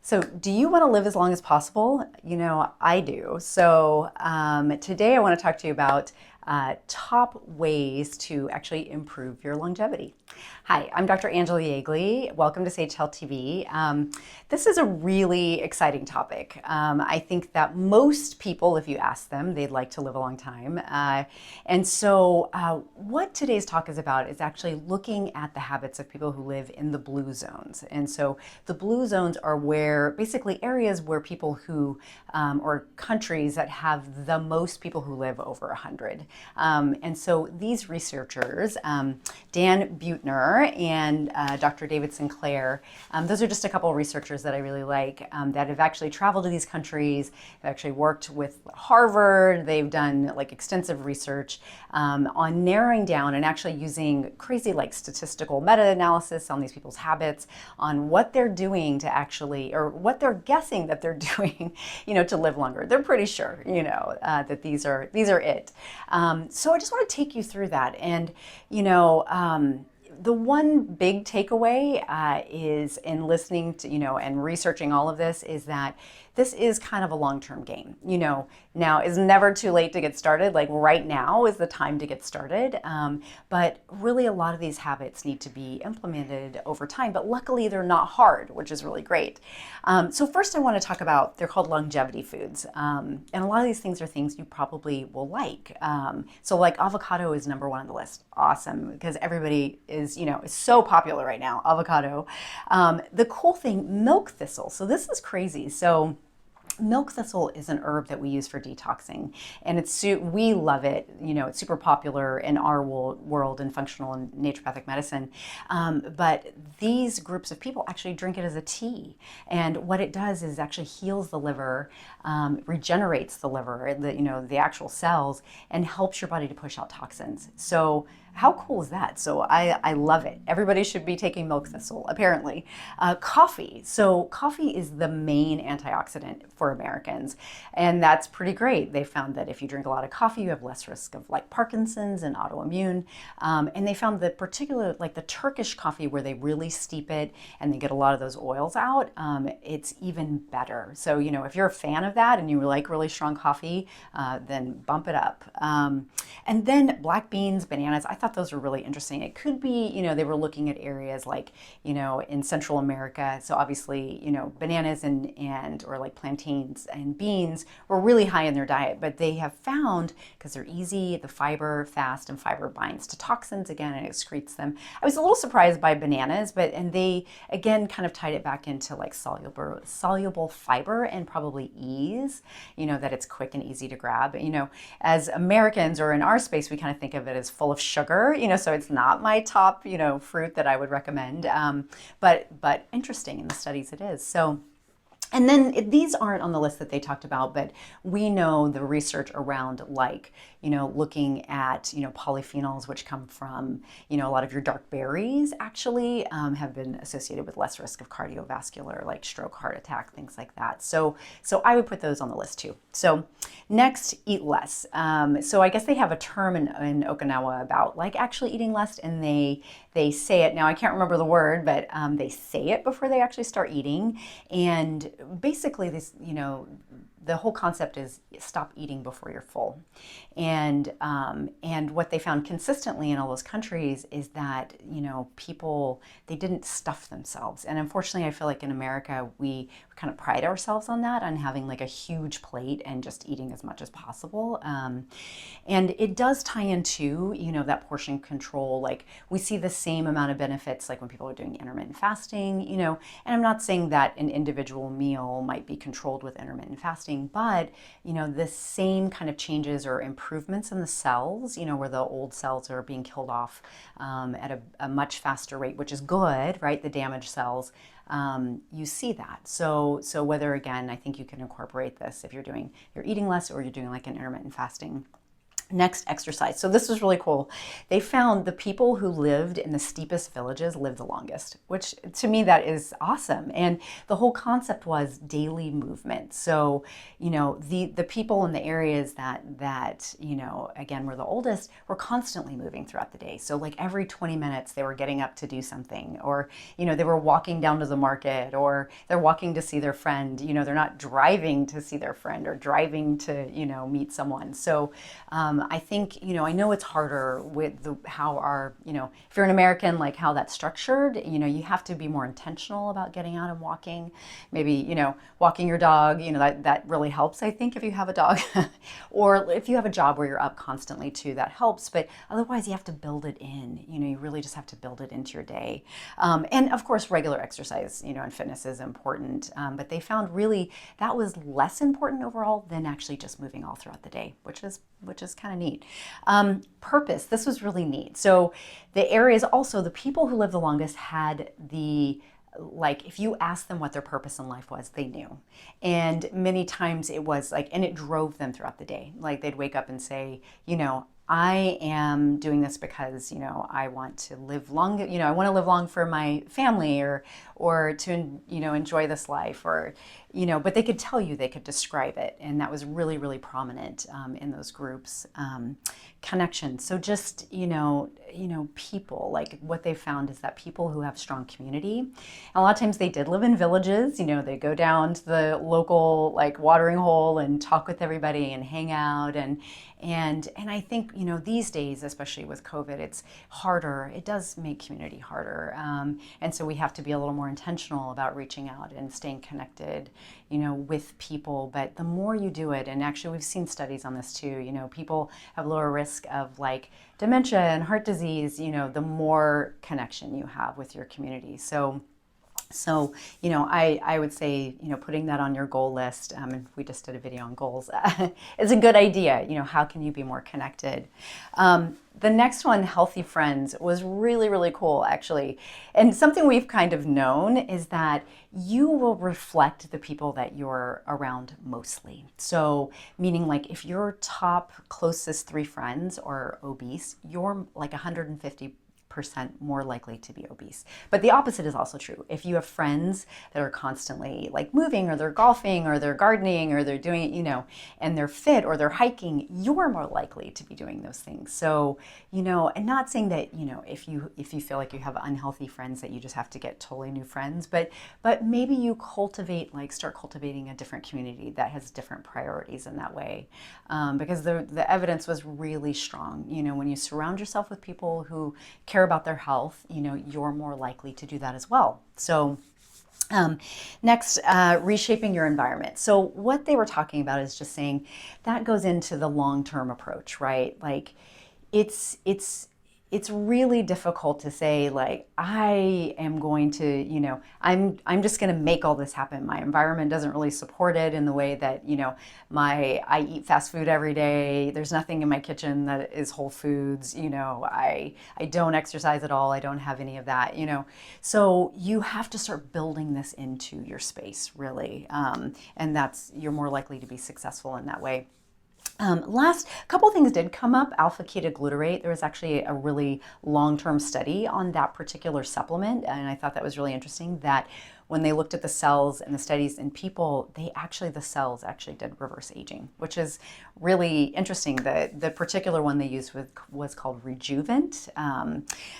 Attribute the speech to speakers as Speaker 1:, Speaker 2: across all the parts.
Speaker 1: So, do you want to live as long as possible? I do. So, today I want to talk to you about top ways to actually improve your longevity. Hi, I'm Dr. Angela Yeagley. Welcome to Sage Health TV. This is a really exciting topic. I think that most people, if you ask them, they'd like to live a long time. What today's talk is about is actually looking at the habits of people who live in the blue zones. And so the blue zones are where basically areas where people who, or countries that have the most people who live over 100. And so these researchers, Dan Buettner and Dr. David Sinclair, those are just a couple of researchers that I really like that have actually traveled to these countries. They've actually worked with Harvard. They've done like extensive research on narrowing down and actually using crazy like statistical meta-analysis on these people's habits, on what they're doing to actually, or what they're guessing that they're doing, to live longer. They're pretty sure, that these are it. So I just want to take you through that. And, the one big takeaway is in listening to, and researching all of this is that this is kind of a long-term game. Now is never too late to get started. Like right now is the time to get started. But really a lot of these habits need to be implemented over time, but luckily they're not hard, which is really great. So first I want to talk about, they're called longevity foods. And a lot of these things are things you probably will like. So like avocado is number one on the list. Awesome, because everybody is so popular right now, avocado. The cool thing, milk thistle. So this is crazy. So milk thistle is an herb that we use for detoxing, and we love it. It's super popular in our world in functional and naturopathic medicine. But these groups of people actually drink it as a tea, and what it does is actually heals the liver, regenerates the liver, the actual cells, and helps your body to push out toxins. So how cool is that? So I love it. Everybody should be taking milk thistle, apparently. Coffee. So coffee is the main antioxidant for Americans, and that's pretty great. They found that if you drink a lot of coffee, you have less risk of like Parkinson's and autoimmune. And they found that particular, like the Turkish coffee where they really steep it and they get a lot of those oils out, it's even better. So, if you're a fan of that and you like really strong coffee, then bump it up. And then black beans, bananas, I thought those were really interesting. It could be, they were looking at areas like, in Central America. So obviously, bananas and or like plantains and beans were really high in their diet, but they have found, because they're easy, the fiber fast, and fiber binds to toxins again and excretes them. I was a little surprised by bananas, and they again kind of tied it back into like soluble fiber and probably ease, that it's quick and easy to grab. As Americans, or in our space, we kind of think of it as full of sugar, so it's not my top, fruit that I would recommend. But interesting in the studies it is. So, and then these aren't on the list that they talked about, but we know the research around like, looking at, polyphenols, which come from, a lot of your dark berries actually have been associated with less risk of cardiovascular, like stroke, heart attack, things like that. So I would put those on the list too. So next, eat less. So I guess they have a term in Okinawa about like actually eating less, and they say it, now I can't remember the word, but they say it before they actually start eating. And basically this, the whole concept is stop eating before you're full. And what they found consistently in all those countries is that, people, they didn't stuff themselves. And unfortunately, I feel like in America, we kind of pride ourselves on that, on having like a huge plate and just eating as much as possible. And it does tie into, that portion control. Like we see the same amount of benefits like when people are doing intermittent fasting, and I'm not saying that an individual meal might be controlled with intermittent fasting, but, the same kind of changes or improvements in the cells, where the old cells are being killed off at a much faster rate, which is good, right? The damaged cells. You see that. So whether, again, I think you can incorporate this if you're eating less or you're doing like an intermittent fasting. Next, exercise. So this was really cool. They found the people who lived in the steepest villages lived the longest, which to me that is awesome. And the whole concept was daily movement. So, the people in the areas that again, were the oldest were constantly moving throughout the day. So like every 20 minutes they were getting up to do something, or, they were walking down to the market, or they're walking to see their friend. They're not driving to see their friend or driving to, meet someone. So, I think, I know it's harder with how our, if you're an American, like how that's structured, you have to be more intentional about getting out and walking. Maybe, walking your dog, that really helps, I think, if you have a dog. Or if you have a job where you're up constantly too, that helps. But otherwise, you have to build it in. You really just have to build it into your day. And of course, regular exercise, and fitness is important. But they found really that was less important overall than actually just moving all throughout the day, which is kind of neat. Purpose, this was really neat. So the areas, also the people who lived the longest had if you asked them what their purpose in life was, they knew. And many times it was and it drove them throughout the day. Like they'd wake up and say, I am doing this because, I want to live long, I want to live long for my family, or to, enjoy this life, or, but they could tell you, they could describe it. And that was really, really prominent in those groups. Connection. So just, people, like what they found is that people who have strong community, and a lot of times they did live in villages, they go down to the local watering hole and talk with everybody and hang out. And I think, these days, especially with COVID, it's harder. It does make community harder. And so we have to be a little more intentional about reaching out and staying connected, with people. But the more you do it, and actually we've seen studies on this too, people have lower risk of dementia and heart disease, the more connection you have with your community. So, I would say, putting that on your goal list, and we just did a video on goals, is a good idea. How can you be more connected? The next one, healthy friends, was really, really cool, actually. And something we've kind of known is that you will reflect the people that you're around mostly. So, meaning if your top closest 3 friends are obese, you're 150% more likely to be obese. But the opposite is also true. If you have friends that are constantly moving, or they're golfing, or they're gardening, or they're doing, and they're fit, or they're hiking, you're more likely to be doing those things. So, and not saying that, if you feel like you have unhealthy friends, that you just have to get totally new friends, but maybe you start cultivating a different community that has different priorities in that way. Because the evidence was really strong. When you surround yourself with people who care about their health, you're more likely to do that as well. So next, reshaping your environment. So what they were talking about is just saying that goes into the long-term approach, right? It's really difficult to say I am going to, I'm just going to make all this happen. My environment doesn't really support it in the way that, I eat fast food every day. There's nothing in my kitchen that is whole foods. I don't exercise at all. I don't have any of that, So you have to start building this into your space, really. And you're more likely to be successful in that way. Last couple things did come up. Alpha-ketoglutarate. There was actually a really long-term study on that particular supplement, and I thought that was really interesting that when they looked at the cells and the studies in people, the cells actually did reverse aging, which is really interesting. The particular one they used was called Rejuvent.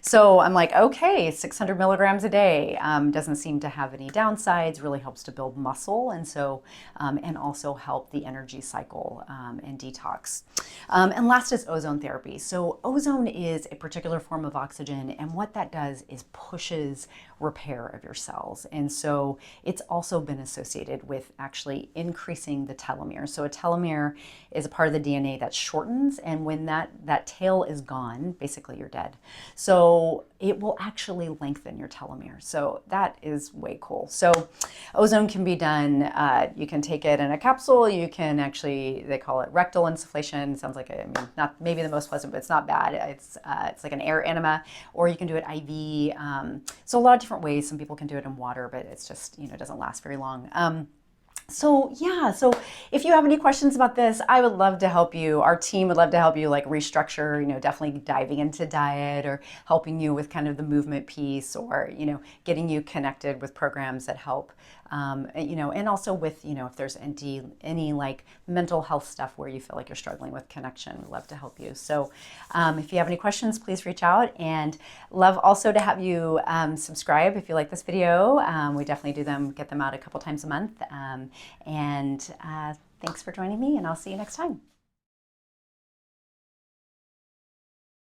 Speaker 1: So I'm okay, 600 milligrams a day, doesn't seem to have any downsides, really helps to build muscle, and so and also help the energy cycle and detox. And last is ozone therapy. So ozone is a particular form of oxygen, and what that does is pushes repair of your cells. And so it's also been associated with actually increasing the telomere. So a telomere is a part of the DNA that shortens, and when that tail is gone, basically you're dead. So it will actually lengthen your telomere. So that is way cool. So ozone can be done, you can take it in a capsule, you can actually, they call it rectal insufflation. Sounds like, not maybe the most pleasant, but it's not bad. It's like an air enema, or you can do it IV. So a lot of different ways. Some people can do it in water, but it's just, it doesn't last very long. So yeah, so if you have any questions about this, I would love to help you. Our team would love to help you like restructure, definitely diving into diet or helping you with kind of the movement piece or, getting you connected with programs that help. And also with, if there's any like mental health stuff where you feel like you're struggling with connection, we'd love to help you. So if you have any questions, please reach out, and love also to have you subscribe if you like this video. We definitely get them out a couple times a month. And thanks for joining me, and I'll see you next time.